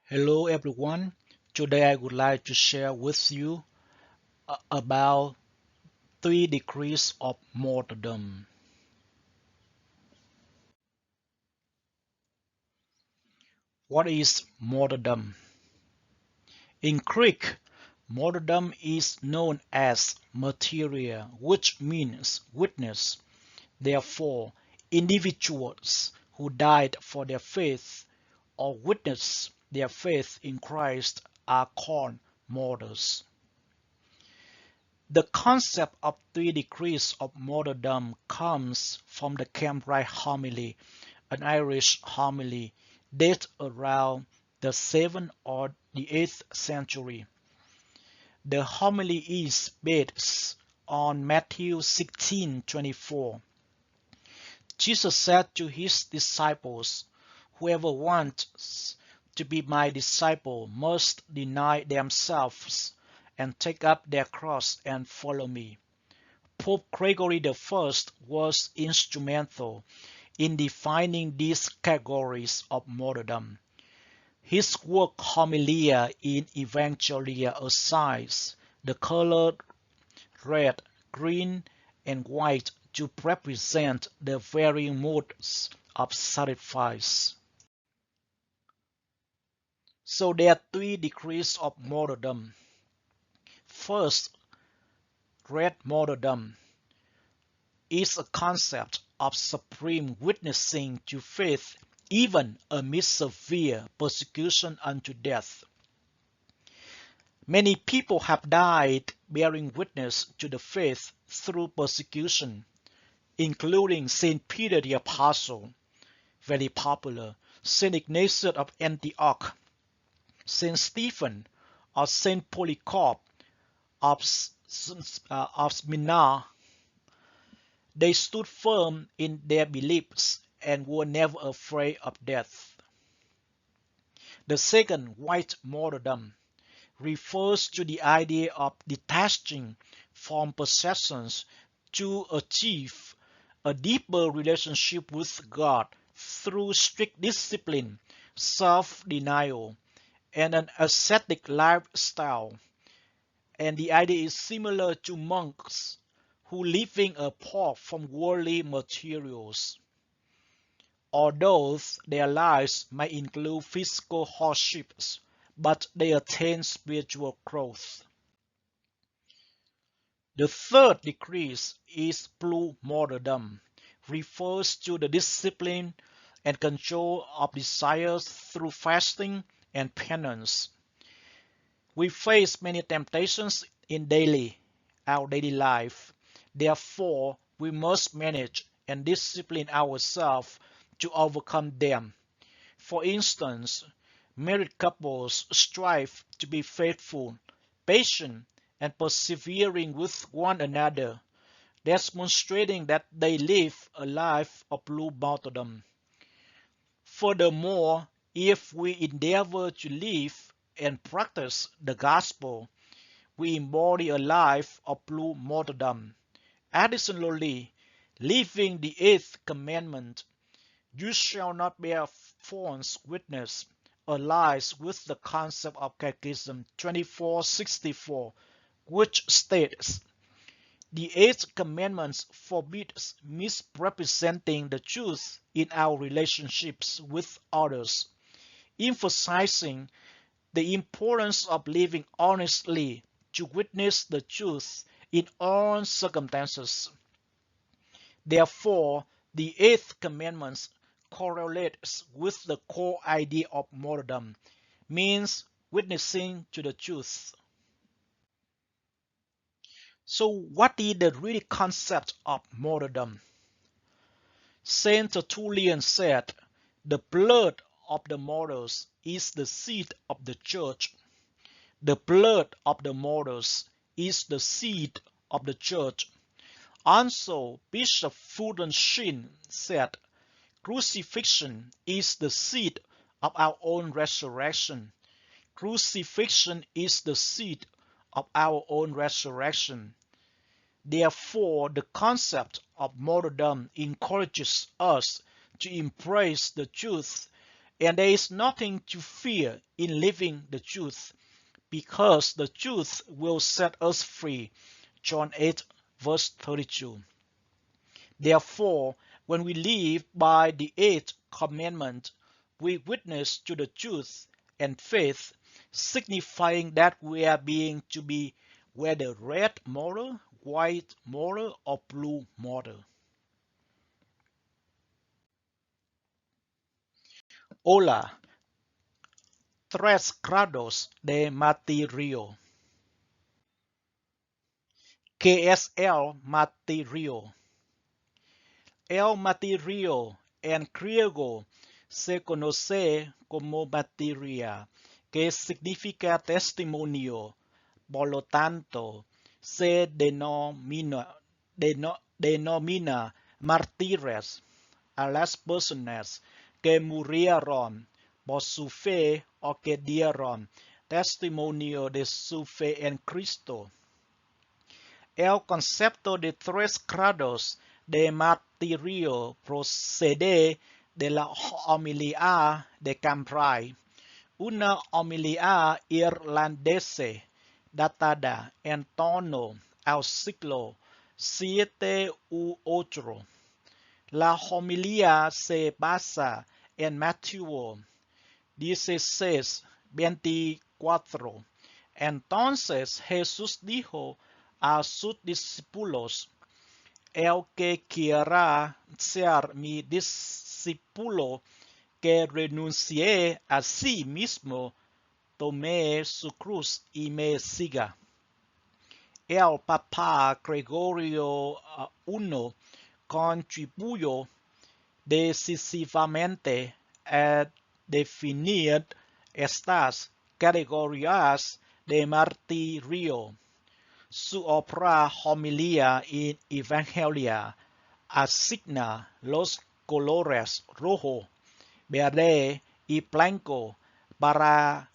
Hello everyone. Today I would like to share with you about 3 degrees of martyrdom. What is martyrdom? In Greek, martyrdom is known as martyria, which means witness. Therefore, individuals who died for their faith or witnessed their faith in Christ are called martyrs. The concept of 3 degrees of martyrdom comes from the Cambridge homily, an Irish homily dated around the 7th or the 8th century. The homily is based on Matthew 16:24. Jesus said to his disciples, "Whoever wants to be my disciple must deny themselves and take up their cross and follow me." Pope Gregory I was instrumental in defining these categories of martyrdom. His work Homilia in Evangelia assigns the color red, green, and white to represent the varying modes of sacrifice. So there are 3 degrees of martyrdom. First, red martyrdom is a concept of supreme witnessing to faith even amidst severe persecution unto death. Many people have died bearing witness to the faith through persecution, including Saint Peter the Apostle, very popular, Saint Ignatius of Antioch, Saint Stephen, or Saint Polycarp of Smyrna. They stood firm in their beliefs and were never afraid of death. The second, white martyrdom, refers to the idea of detaching from possessions to achieve a deeper relationship with God through strict discipline, self-denial, and an ascetic lifestyle. And the idea is similar to monks who living apart from worldly materials. Although their lives may include physical hardships, but they attain spiritual growth. The third degree is blue martyrdom, refers to the discipline and control of desires through fasting and penance. We face many temptations in our daily life. Therefore, we must manage and discipline ourselves to overcome them. For instance, married couples strive to be faithful, patient, and persevering with one another, demonstrating that they live a life of blue martyrdom. Furthermore, if we endeavor to live and practice the gospel, we embody a life of blue martyrdom. Additionally, living the eighth commandment, "You shall not bear false witness," aligns with the concept of Catechism 2464, which states, "The eighth commandment forbids misrepresenting the truth in our relationships with others," emphasizing the importance of living honestly to witness the truth in all circumstances. Therefore, the eighth commandment correlates with the core idea of martyrdom, means witnessing to the truth. So what is the real concept of martyrdom? Saint Tertullian said, "The blood of the martyrs is the seed of the church." The blood of the martyrs is the seed of the church. Also, Bishop Fulton Sheen said, "Crucifixion is the seed of our own resurrection." Crucifixion is the seed of our own resurrection. Therefore, the concept of martyrdom encourages us to embrace the truth And there is nothing to fear in living the truth, because the truth will set us free. John 8, verse 32. Therefore, when we live by the eighth commandment, we witness to the truth and faith, signifying that we are being to be whether red moral, white moral, or blue moral. Hola, 3 grados de martirio. ¿Qué es el martirio? El martirio en griego se conoce como martiria, que significa testimonio. Por lo tanto, se denomina mártires a las personas que murieron por su fe o que dieron testimonio de su fe en Cristo. El concepto de 3 grados de martirio procede de la homilía de Cambrai, una homilía irlandesa datada en torno al siglo VII u VIII. La homilía se basa en Mateo 16:24. Entonces Jesús dijo a sus discípulos: el que quiera ser mi discípulo, que renuncie a sí mismo, tome su cruz y me siga. El Papa Gregorio I contribuyó decisivamente a definir estas categorías de martirio. Su obra Homilia in Evangelia asigna los colores rojo, verde y blanco para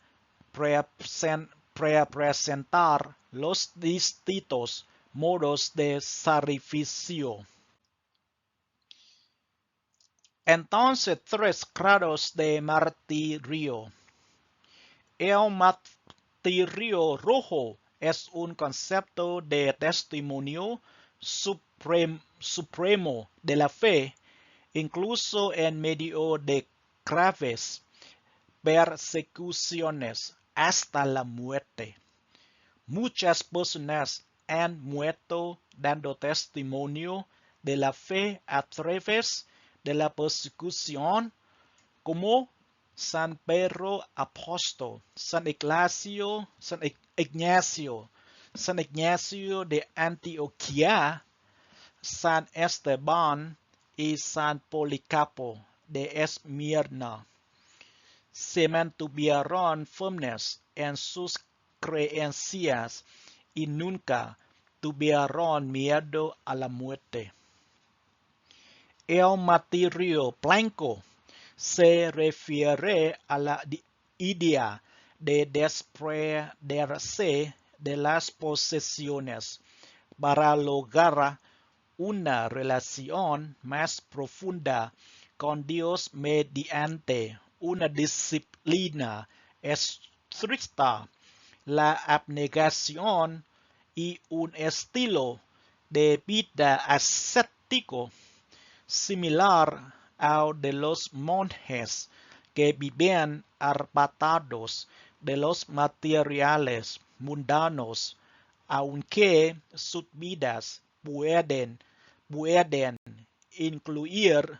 representar los distintos modos de sacrificio. Entonces, 3 grados de martirio. El martirio rojo es un concepto de testimonio supremo de la fe, incluso en medio de graves persecuciones hasta la muerte. Muchas personas han muerto dando testimonio de la fe a través de la persecución, como San Pedro Apóstol, San Ignacio de Antioquía, San Esteban y San Policarpo de Esmirna. Se mantuvieron firmes en sus creencias y nunca tuvieron miedo a la muerte. El martirio blanco se refiere a la idea de desprenderse de las posesiones para lograr una relación más profunda con Dios mediante una disciplina estricta, la abnegación y un estilo de vida ascético similar al de los monjes que viven apartados de los materiales mundanos, aunque sus vidas pueden incluir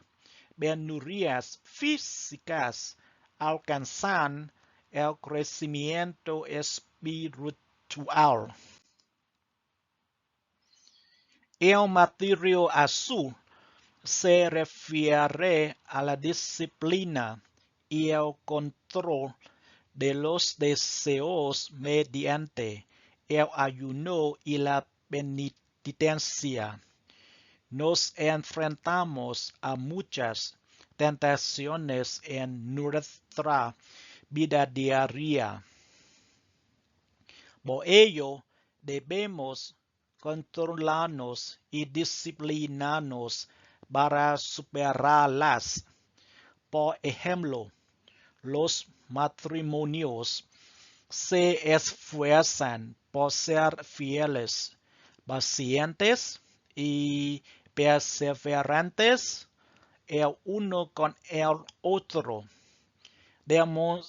penurias físicas, alcanzan el crecimiento espiritual. El martirio azul se refiere a la disciplina y el control de los deseos mediante el ayuno y la penitencia. Nos enfrentamos a muchas tentaciones en nuestra vida diaria. Por ello, debemos controlarnos y disciplinarnos para superarlas. Por ejemplo, los matrimonios se esfuerzan por ser fieles, pacientes y perseverantes el uno con el otro,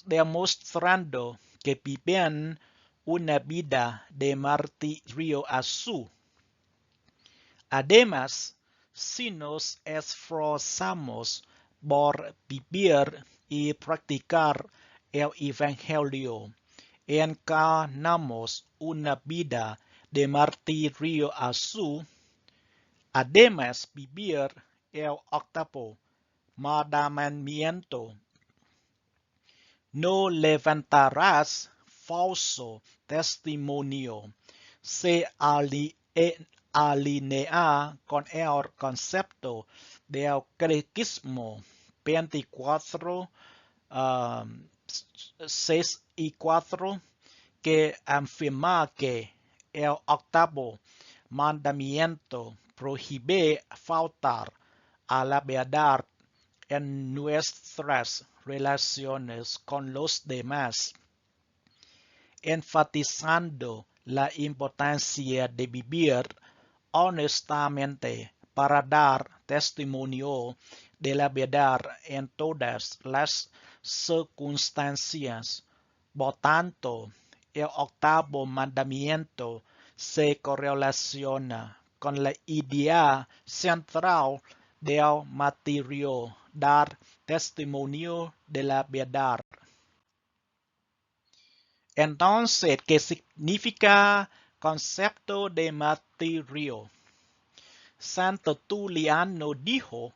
demostrando que viven una vida de martirio a su. Además, si nos esforzamos por vivir y practicar el Evangelio, encarnamos una vida de martirio a su. Además, vivir el octavo mandamiento: no levantarás falso testimonio. Se alinea con el concepto del catecismo 24, 6 y 4, que afirma que el octavo mandamiento prohíbe faltar a la verdad en nuestras relaciones con los demás, enfatizando la importancia de vivir honestamente para dar testimonio de la verdad en todas las circunstancias. Por tanto, el octavo mandamiento se correlaciona con la idea central del martirio, dar testimonio de la verdad. Entonces, ¿qué significa concepto de martirio? Santo Tertulliano dijo: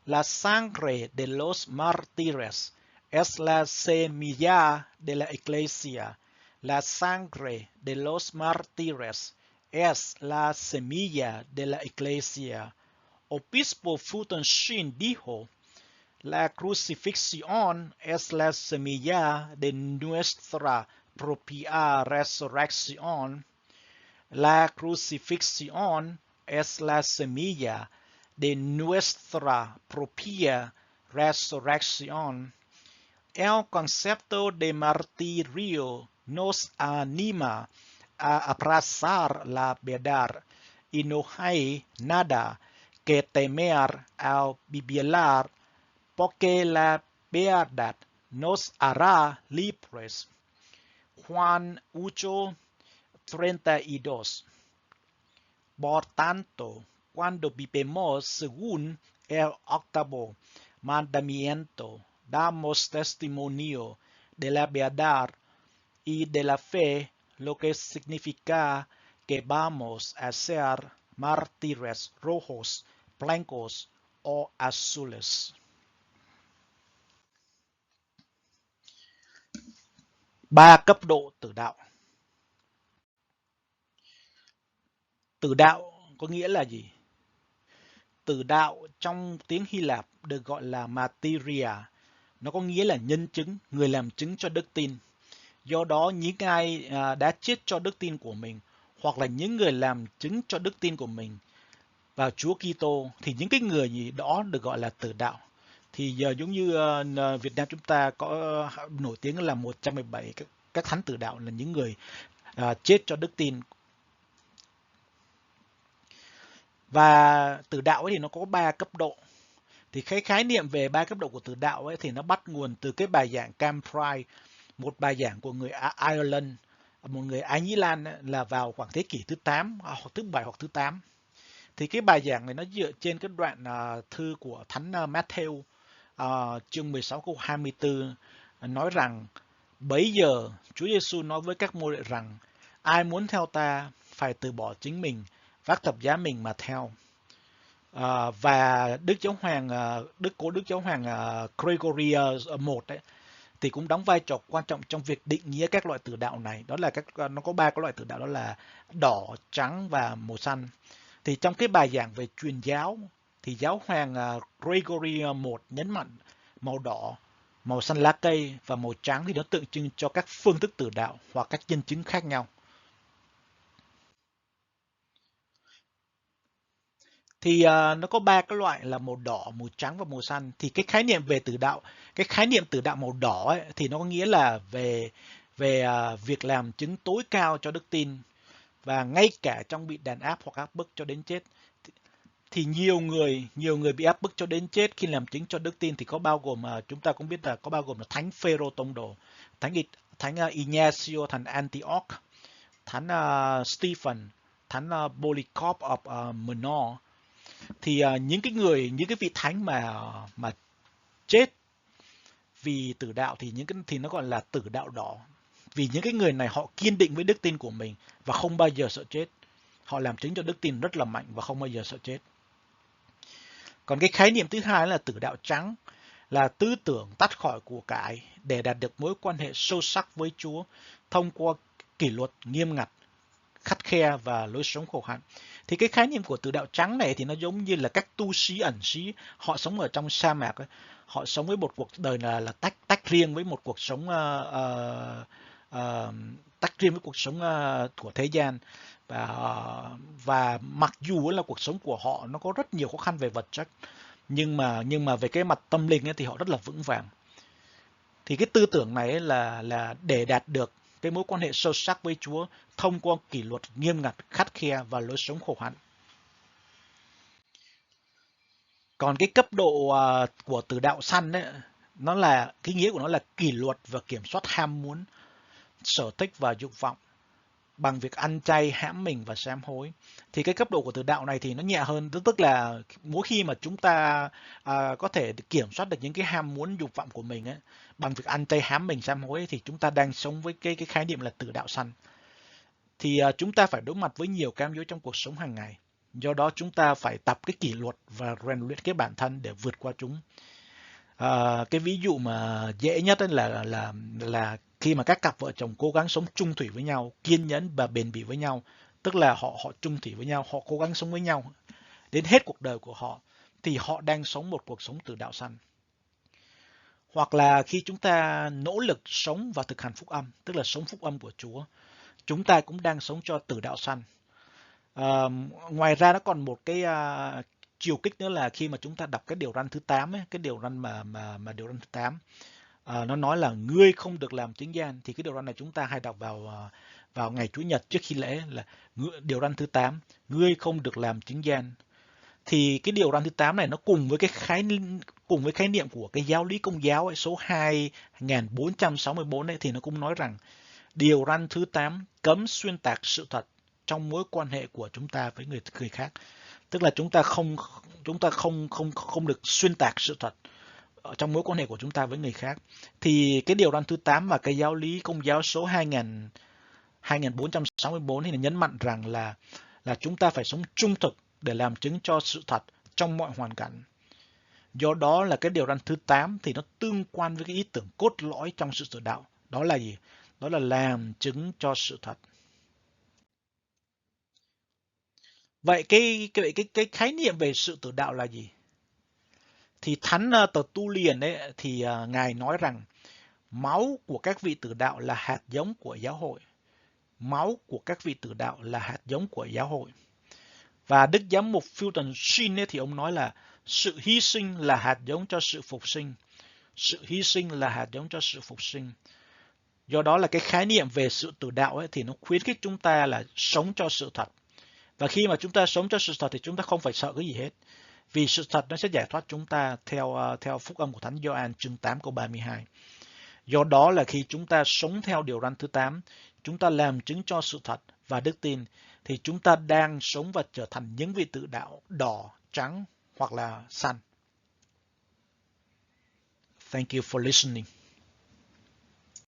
la sangre de los mártires es la semilla de la iglesia. La sangre de los mártires es la semilla de la iglesia. Obispo Fulton dijo: la crucifixión es la semilla de nuestra propia resurrección. La crucifixión es la semilla de nuestra propia resurrección. El concepto de martirio nos anima a abrazar la verdad, y no hay nada que temer al vivirla, porque la verdad nos hará libres. Juan 8:32. Por tanto, cuando vivimos según el octavo mandamiento, damos testimonio de la verdad y de la fe, lo que significa que vamos a ser mártires rojos, blancos o azules. Ba cấp độ tử đạo. Tử đạo có nghĩa là gì? Tử đạo trong tiếng Hy Lạp được gọi là martyria. Nó có nghĩa là nhân chứng, người làm chứng cho đức tin. Do đó, những ai đã chết cho đức tin của mình, hoặc là những người làm chứng cho đức tin của mình vào Chúa Kitô, thì những cái người gì đó được gọi là tử đạo. Thì giờ giống như Việt Nam chúng ta có nổi tiếng là 117 các thánh tử đạo, là những người chết cho đức tin. Và tử đạo ấy thì nó có 3 cấp độ. Thì cái khái niệm về 3 cấp độ của tử đạo ấy thì nó bắt nguồn từ cái bài giảng Cambrai, một bài giảng của người Ireland, một người Ái Nhĩ Lan, là vào khoảng thế kỷ thứ 8, hoặc thứ 7 hoặc thứ 8. Thì cái bài giảng này nó dựa trên cái đoạn thư của Thánh Matthew, chương 16 câu 24, nói rằng: bấy giờ Chúa Giêsu nói với các môn đệ rằng, ai muốn theo ta phải từ bỏ chính mình, vác thập giá mình mà theo. Và Đức Giáo Hoàng Gregory I ấy, thì cũng đóng vai trò quan trọng trong việc định nghĩa các loại tử đạo này. Đó là nó có 3 cái loại tử đạo, đó là đỏ, trắng và màu xanh. Thì trong cái bài giảng về truyền giáo thì Giáo Hoàng Gregory I nhấn mạnh màu đỏ, màu xanh lá cây và màu trắng thì nó tượng trưng cho các phương thức tử đạo hoặc các nhân chứng khác nhau. Thì nó có ba cái loại là màu đỏ, màu trắng và màu xanh. Thì cái khái niệm về tử đạo, cái khái niệm tử đạo màu đỏ ấy, thì nó có nghĩa là về việc làm chứng tối cao cho đức tin, và ngay cả trong bị đàn áp hoặc áp bức cho đến chết. Thì nhiều người bị áp bức cho đến chết khi làm chứng cho đức tin thì có bao gồm, chúng ta cũng biết là có bao gồm là thánh Phêrô tông đồ, thánh Ignacio, thánh Antioch, thánh Stephen, thánh Polycarp of Menor. Thì những cái vị thánh mà chết vì tử đạo thì nó gọi là tử đạo đỏ. Vì những cái người này họ kiên định với đức tin của mình và không bao giờ sợ chết. Họ làm chứng cho đức tin rất là mạnh và không bao giờ sợ chết. Còn cái khái niệm thứ hai là tử đạo trắng, là tư tưởng tắt khỏi của cải để đạt được mối quan hệ sâu sắc với Chúa thông qua kỷ luật nghiêm ngặt, khắt khe và lối sống khổ hạnh. Thì cái khái niệm của tử đạo trắng này thì nó giống như là các tu sĩ ẩn sĩ, họ sống ở trong sa mạc ấy. Họ sống với một cuộc đời là tách riêng với một cuộc sống tách riêng với cuộc sống của thế gian, và mặc dù là cuộc sống của họ nó có rất nhiều khó khăn về vật chất, nhưng mà về cái mặt tâm linh ấy, thì họ rất là vững vàng. Thì cái tư tưởng này là để đạt được cái mối quan hệ sâu sắc với Chúa thông qua kỷ luật nghiêm ngặt, khắt khe và lối sống khổ hạnh. Còn cái cấp độ của tử đạo xanh ấy, nó là cái nghĩa của nó là kỷ luật và kiểm soát ham muốn, sở thích và dục vọng bằng việc ăn chay, hãm mình và sám hối. Thì cái cấp độ của tử đạo này thì nó nhẹ hơn, tức là mỗi khi mà chúng ta có thể kiểm soát được những cái ham muốn dục vọng của mình ấy, bằng việc ăn chay, hãm mình, sám hối ấy, thì chúng ta đang sống với cái khái niệm là tử đạo xanh. Thì chúng ta phải đối mặt với nhiều cám dỗ trong cuộc sống hàng ngày. Do đó chúng ta phải tập cái kỷ luật và rèn luyện cái bản thân để vượt qua chúng. Cái ví dụ mà dễ nhất là khi mà các cặp vợ chồng cố gắng sống chung thủy với nhau, kiên nhẫn và bền bỉ với nhau, tức là họ chung thủy với nhau, họ cố gắng sống với nhau đến hết cuộc đời của họ, thì họ đang sống một cuộc sống tử đạo xanh. Hoặc là khi chúng ta nỗ lực sống và thực hành phúc âm, tức là sống phúc âm của Chúa, chúng ta cũng đang sống cho tử đạo xanh. Ngoài ra nó còn một cái chiều kích nữa là khi mà chúng ta đọc cái điều răn thứ 8 ấy, cái điều răn mà điều răn thứ 8, nó nói là ngươi không được làm chứng gian. Thì cái điều răn này chúng ta hay đọc vào ngày Chủ nhật trước khi lễ, là điều răn thứ 8, ngươi không được làm chứng gian. Thì cái điều răn thứ 8 này nó cùng với khái niệm của cái giáo lý Công giáo ấy, số 2464 ấy, thì nó cũng nói rằng điều răn thứ 8 cấm xuyên tạc sự thật trong mối quan hệ của chúng ta với người khác. Tức là chúng ta không được xuyên tạc sự thật trong mối quan hệ của chúng ta với người khác. Thì cái điều răn thứ 8 và cái giáo lý Công giáo số 2464 thì nhấn mạnh rằng là chúng ta phải sống trung thực để làm chứng cho sự thật trong mọi hoàn cảnh. Do đó là cái điều răn thứ 8 thì nó tương quan với cái ý tưởng cốt lõi trong sự tử đạo. Đó là gì? Đó là làm chứng cho sự thật. Vậy cái khái niệm về sự tử đạo là gì? Thì thánh Tertullian ấy thì ngài nói rằng máu của các vị tử đạo là hạt giống của giáo hội. Máu của các vị tử đạo là hạt giống của giáo hội. Và Đức Giám mục Fulton Sheen ấy thì ông nói là sự hy sinh là hạt giống cho sự phục sinh. Sự hy sinh là hạt giống cho sự phục sinh. Do đó là cái khái niệm về sự tử đạo ấy thì nó khuyến khích chúng ta là sống cho sự thật. Và khi mà chúng ta sống cho sự thật thì chúng ta không phải sợ cái gì hết. Vì sự thật nó sẽ giải thoát chúng ta theo phúc âm của Thánh Gioan chương 8 câu 32. Do đó là khi chúng ta sống theo điều răn thứ 8, chúng ta làm chứng cho sự thật và đức tin, thì chúng ta đang sống và trở thành những vị tử đạo đỏ, trắng hoặc là xanh. Thank you for listening.